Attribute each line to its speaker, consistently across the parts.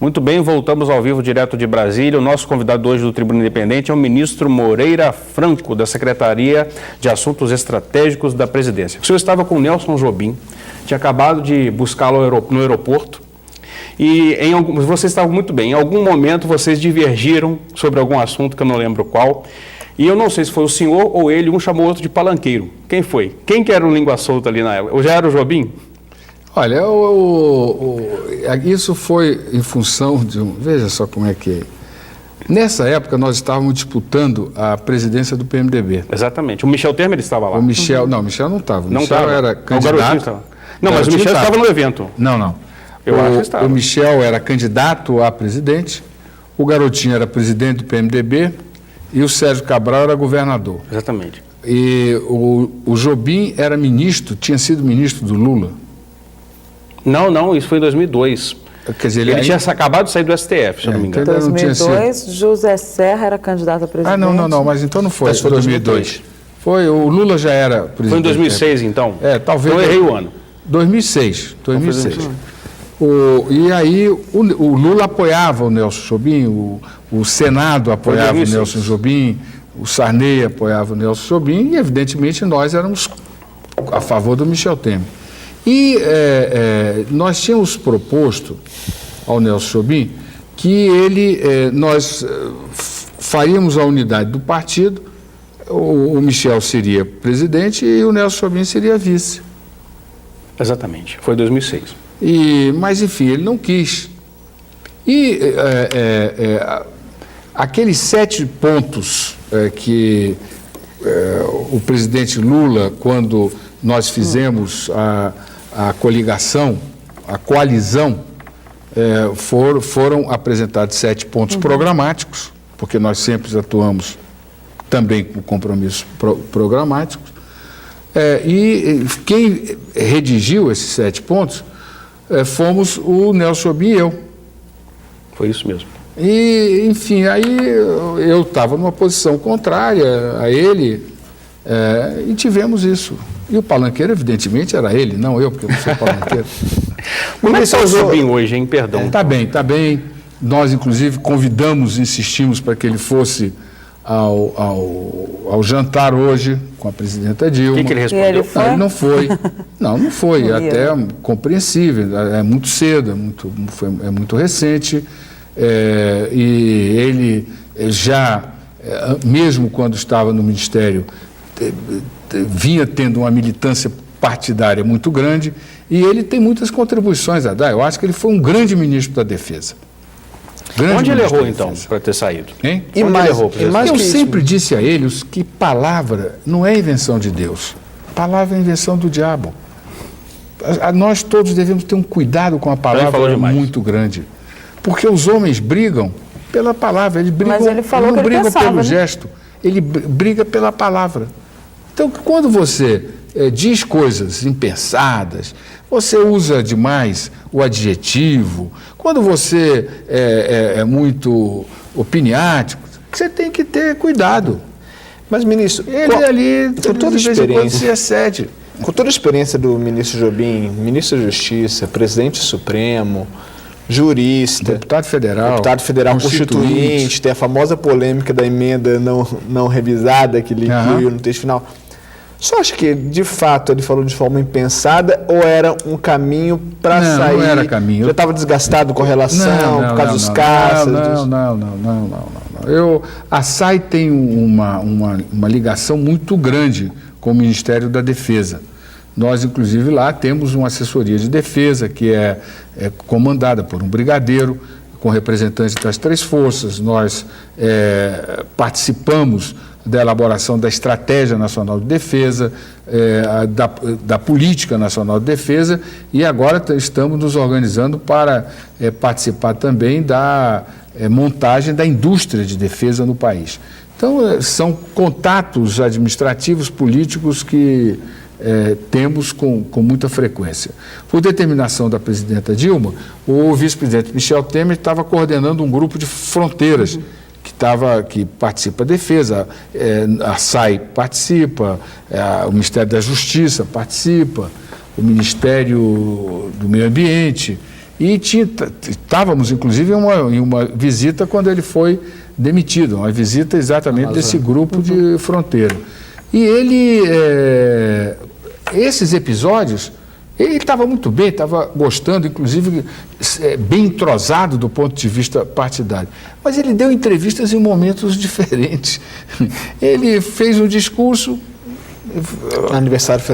Speaker 1: Muito bem, voltamos ao vivo direto de Brasília. O nosso convidado hoje do Tribuna Independente é o ministro Moreira Franco, da Secretaria de Assuntos Estratégicos da Presidência. O senhor estava com o Nelson Jobim, tinha acabado de buscá-lo no aeroporto e vocês estavam muito bem. Em algum momento vocês divergiram sobre algum assunto que eu não lembro qual. E eu não sei se foi o senhor ou ele, um chamou o outro de palanqueiro. Quem foi? Quem que era o língua solta ali na época? Já era o Jobim?
Speaker 2: Olha, isso foi em função de veja só como é que é. Nessa época nós estávamos disputando a presidência do PMDB.
Speaker 1: Exatamente. O Michel Temer estava lá.
Speaker 2: O Michel não estava. O
Speaker 1: Não
Speaker 2: Michel
Speaker 1: estava.
Speaker 2: era candidato.
Speaker 1: Não, mas o Michel estava no evento.
Speaker 2: Não.
Speaker 1: Eu acho que estava.
Speaker 2: O Michel era candidato a presidente, o Garotinho era presidente do PMDB e o Sérgio Cabral era governador.
Speaker 1: Exatamente.
Speaker 2: E o Jobim era ministro, tinha sido ministro do Lula.
Speaker 1: Não, isso foi em 2002.
Speaker 2: Quer dizer,
Speaker 1: ele tinha acabado de sair do STF, se eu não me engano.
Speaker 3: Em 2002, José Serra era candidato a presidente.
Speaker 2: Não, mas então não foi.
Speaker 1: Mas foi 2002.
Speaker 2: Foi, o Lula já era presidente.
Speaker 1: Foi em 2006, então?
Speaker 2: Talvez.
Speaker 1: Eu errei o ano.
Speaker 2: 2006. E aí o Lula apoiava o Nelson Jobim, o Senado apoiava o Nelson Jobim, o Sarney apoiava o Nelson Jobim e, evidentemente, nós éramos a favor do Michel Temer. E nós tínhamos proposto ao Nelson Jobim que nós faríamos a unidade do partido, o Michel seria presidente e o Nelson Jobim seria vice.
Speaker 1: Exatamente, foi 2006.
Speaker 2: Mas, enfim, ele não quis. E aqueles 7 pontos que o presidente Lula, quando nós fizemos a coligação, a coalizão, foram apresentados 7 pontos programáticos, porque nós sempre atuamos também com compromissos programáticos, e quem redigiu esses 7 pontos fomos o Nelson Jobim e eu.
Speaker 1: Foi isso mesmo.
Speaker 2: E, enfim, aí eu estava numa posição contrária a ele e tivemos isso. E o palanqueiro, evidentemente, era ele, não eu, porque eu não sou palanqueiro.
Speaker 1: Como é que está o Jobim hoje, hein? Perdão.
Speaker 2: Está bem. Nós, inclusive, insistimos para que ele fosse ao jantar hoje com a presidenta Dilma.
Speaker 1: O que ele respondeu?
Speaker 3: Ele foi?
Speaker 2: Ele não foi. Não foi. Até compreensível. É muito cedo, é muito recente. E ele já, mesmo quando estava no Ministério, vinha tendo uma militância partidária muito grande e ele tem muitas contribuições a dar. Eu acho que ele foi um grande ministro da Defesa.
Speaker 1: Onde ele errou, então, para ter saído?
Speaker 2: Hein?
Speaker 1: Eu
Speaker 2: sempre disse a ele que palavra não é invenção de Deus. Palavra é invenção do diabo. Nós todos devemos ter um cuidado com a palavra muito grande. Porque os homens brigam pela palavra. Eles brigam,
Speaker 3: mas ele falou
Speaker 2: não
Speaker 3: que ele
Speaker 2: brigam
Speaker 3: pensava,
Speaker 2: pelo
Speaker 3: né?
Speaker 2: gesto. Ele briga pela palavra. Então, quando você diz coisas impensadas, você usa demais o adjetivo, quando você é muito opiniático, você tem que ter cuidado.
Speaker 4: Mas, ministro,
Speaker 2: Com toda a experiência, se excede.
Speaker 4: Com toda a experiência do ministro Jobim, ministro da Justiça, presidente Supremo, jurista,
Speaker 2: deputado federal
Speaker 4: constituinte, tem a famosa polêmica da emenda não revisada que ele incluiu no texto final. Você acha que, de fato, ele falou de forma impensada ou era um caminho para sair?
Speaker 2: Não era caminho.
Speaker 4: Já estava desgastado com a relação, por causa dos caças?
Speaker 2: Não. A SAI tem uma ligação muito grande com o Ministério da Defesa. Nós, inclusive, lá temos uma assessoria de defesa que é comandada por um brigadeiro, com representantes das 3 forças. Nós participamos da elaboração da Estratégia Nacional de Defesa, da Política Nacional de Defesa, e agora estamos nos organizando para participar também da montagem da indústria de defesa no país. Então, são contatos administrativos, políticos que temos com muita frequência. Por determinação da presidenta Dilma, o vice-presidente Michel Temer estava coordenando um grupo de fronteiras que participa da defesa, a SAI participa, o Ministério da Justiça participa, o Ministério do Meio Ambiente, E estávamos, inclusive, em uma visita quando ele foi demitido, uma visita exatamente desse grupo de fronteira. E ele, esses episódios, ele estava muito bem, estava gostando, inclusive bem entrosado do ponto de vista partidário. Mas ele deu entrevistas em momentos diferentes. Ele fez um discurso...
Speaker 4: Aniversário de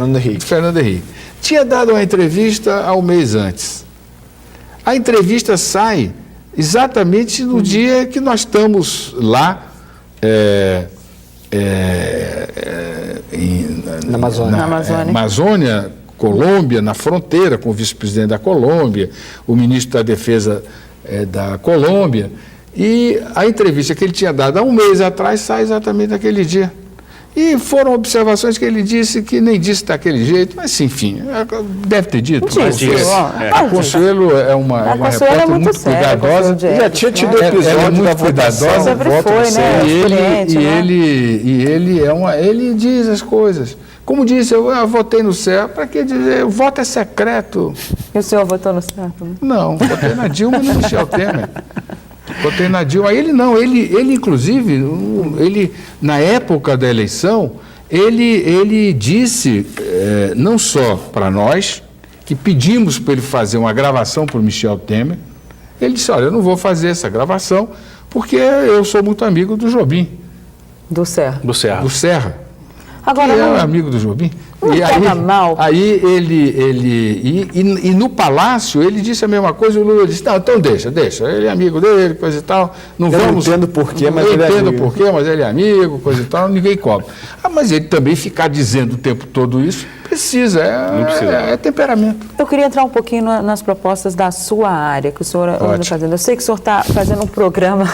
Speaker 4: Fernando Henrique.
Speaker 2: Tinha dado uma entrevista há um mês antes. A entrevista sai exatamente no dia que nós estamos lá
Speaker 4: na
Speaker 2: Amazônia, Colômbia, na fronteira com o vice-presidente da Colômbia, o ministro da Defesa da Colômbia. E a entrevista que ele tinha dado há um mês atrás sai exatamente naquele dia. E foram observações que ele disse que nem disse daquele jeito, mas enfim, deve ter dito. A Consuelo é uma repórter muito cuidadosa.
Speaker 4: Já tinha tido episódio da votação.
Speaker 3: Sempre foi, né?
Speaker 2: E ele diz as coisas. Como disse, eu votei no Serra, para que dizer, o voto é secreto.
Speaker 3: E o senhor votou no Serra?
Speaker 2: Não, votei na Dilma e no Michel Temer. Votei na Dilma. Ele não, ele inclusive, na época da eleição, ele disse, não só para nós, que pedimos para ele fazer uma gravação para o Michel Temer. Ele disse, olha, eu não vou fazer essa gravação, porque eu sou muito amigo do Jobim.
Speaker 3: Do Serra.
Speaker 2: Do Serra.
Speaker 3: Agora,
Speaker 2: que é amigo do Jobim. Aí ele no Palácio ele disse a mesma coisa, e o Lula disse, não, então deixa, ele é amigo dele, coisa e tal. Não entendo porquê, mas ele é amigo. Porquê, mas ele é amigo, coisa e tal, ninguém cobra. Mas ele também ficar dizendo o tempo todo isso, precisa, é temperamento.
Speaker 3: Eu queria entrar um pouquinho nas propostas da sua área, que o senhor anda fazendo. Eu sei que o senhor está fazendo um programa,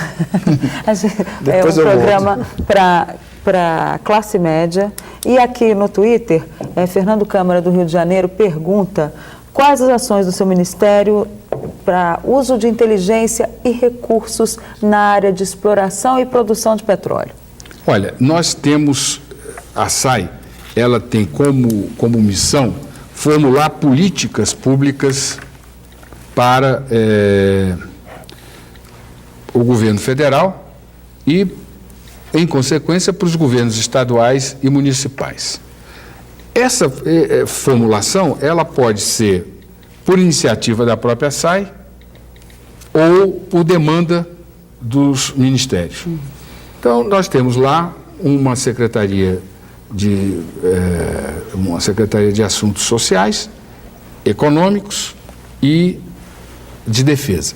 Speaker 3: um programa para a classe média. E aqui no Twitter, Fernando Câmara, do Rio de Janeiro, pergunta quais as ações do seu ministério para uso de inteligência e recursos na área de exploração e produção de petróleo.
Speaker 2: Olha, nós temos, a SAI, ela tem como missão formular políticas públicas para o governo federal e, em consequência, para os governos estaduais e municipais. Essa formulação, ela pode ser por iniciativa da própria SAI ou por demanda dos ministérios. Então, nós temos lá uma Secretaria de Assuntos Sociais, Econômicos e de Defesa.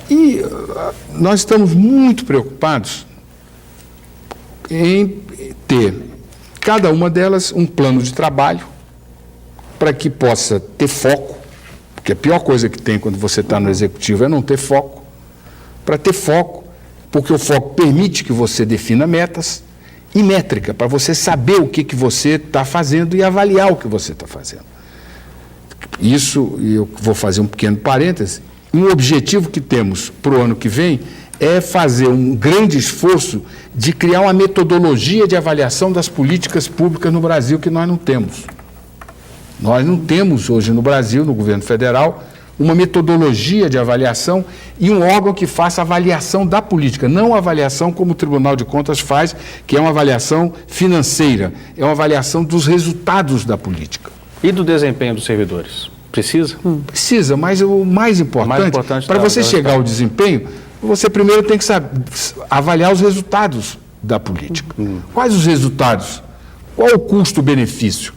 Speaker 2: E nós estamos muito preocupados em ter, cada uma delas, um plano de trabalho para que possa ter foco, porque a pior coisa que tem quando você está no executivo é não ter foco. Para ter foco, porque o foco permite que você defina metas e métrica, para você saber o que você está fazendo e avaliar o que você está fazendo. Isso, e eu vou fazer um pequeno parêntese, um objetivo que temos para o ano que vem é fazer um grande esforço de criar uma metodologia de avaliação das políticas públicas no Brasil que nós não temos. Nós não temos hoje no Brasil, no governo federal, uma metodologia de avaliação e um órgão que faça avaliação da política, não a avaliação como o Tribunal de Contas faz, que é uma avaliação financeira, é uma avaliação dos resultados da política.
Speaker 1: E do desempenho dos servidores? Precisa?
Speaker 2: Precisa, mas o mais importante para você chegar ao desempenho, você primeiro tem que avaliar os resultados da política. Quais os resultados? Qual o custo-benefício?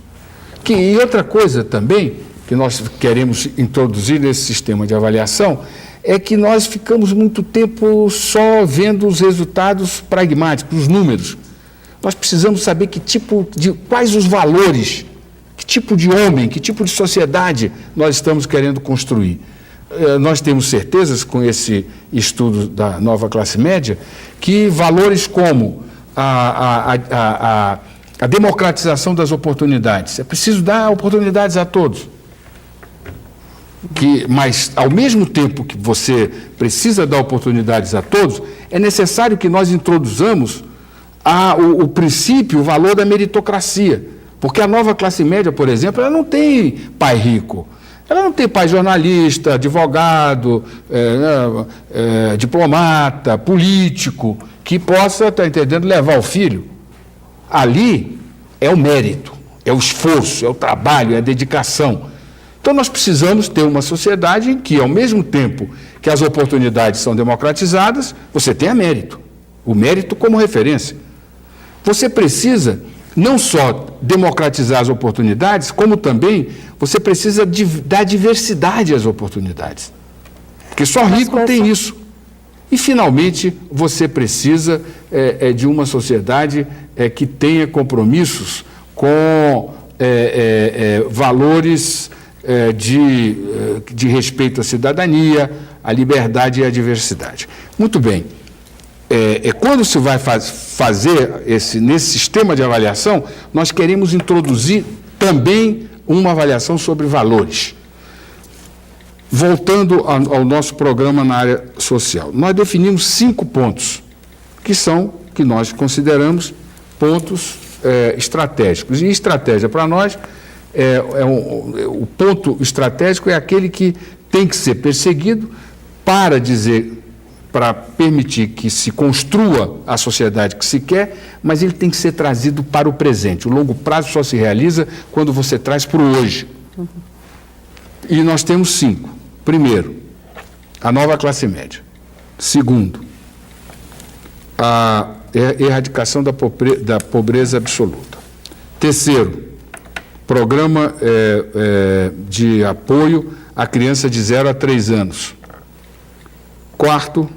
Speaker 2: E outra coisa também que nós queremos introduzir nesse sistema de avaliação é que nós ficamos muito tempo só vendo os resultados pragmáticos, os números. Nós precisamos saber quais os valores, que tipo de homem, que tipo de sociedade nós estamos querendo construir. Nós temos certezas com esse estudo da nova classe média que valores como a democratização das oportunidades, é preciso dar oportunidades a todos. Mas, ao mesmo tempo que você precisa dar oportunidades a todos, é necessário que nós introduzamos o princípio, o valor da meritocracia. Porque a nova classe média, por exemplo, ela não tem pai rico. Ela não tem pai jornalista, advogado, diplomata, político, que possa, tá entendendo, levar o filho. Ali é o mérito, é o esforço, é o trabalho, é a dedicação. Então nós precisamos ter uma sociedade em que, ao mesmo tempo que as oportunidades são democratizadas, você tenha mérito. O mérito como referência. Você precisa não só democratizar as oportunidades, como também você precisa dar diversidade às oportunididades. Porque só rico tem isso. E, finalmente, você precisa de uma sociedade que tenha compromissos com valores de respeito à cidadania, à liberdade e à diversidade. Muito bem. Quando se vai fazer nesse sistema de avaliação, nós queremos introduzir também uma avaliação sobre valores. Voltando ao nosso programa na área social, nós definimos 5 pontos, que nós consideramos pontos estratégicos. E estratégia para nós, o ponto estratégico é aquele que tem que ser perseguido para permitir que se construa a sociedade que se quer, mas ele tem que ser trazido para o presente. O longo prazo só se realiza quando você traz para o hoje. E nós temos 5. Primeiro, a nova classe média. Segundo, a erradicação da pobreza absoluta. Terceiro, programa de apoio à criança de 0 a 3 anos. Quarto,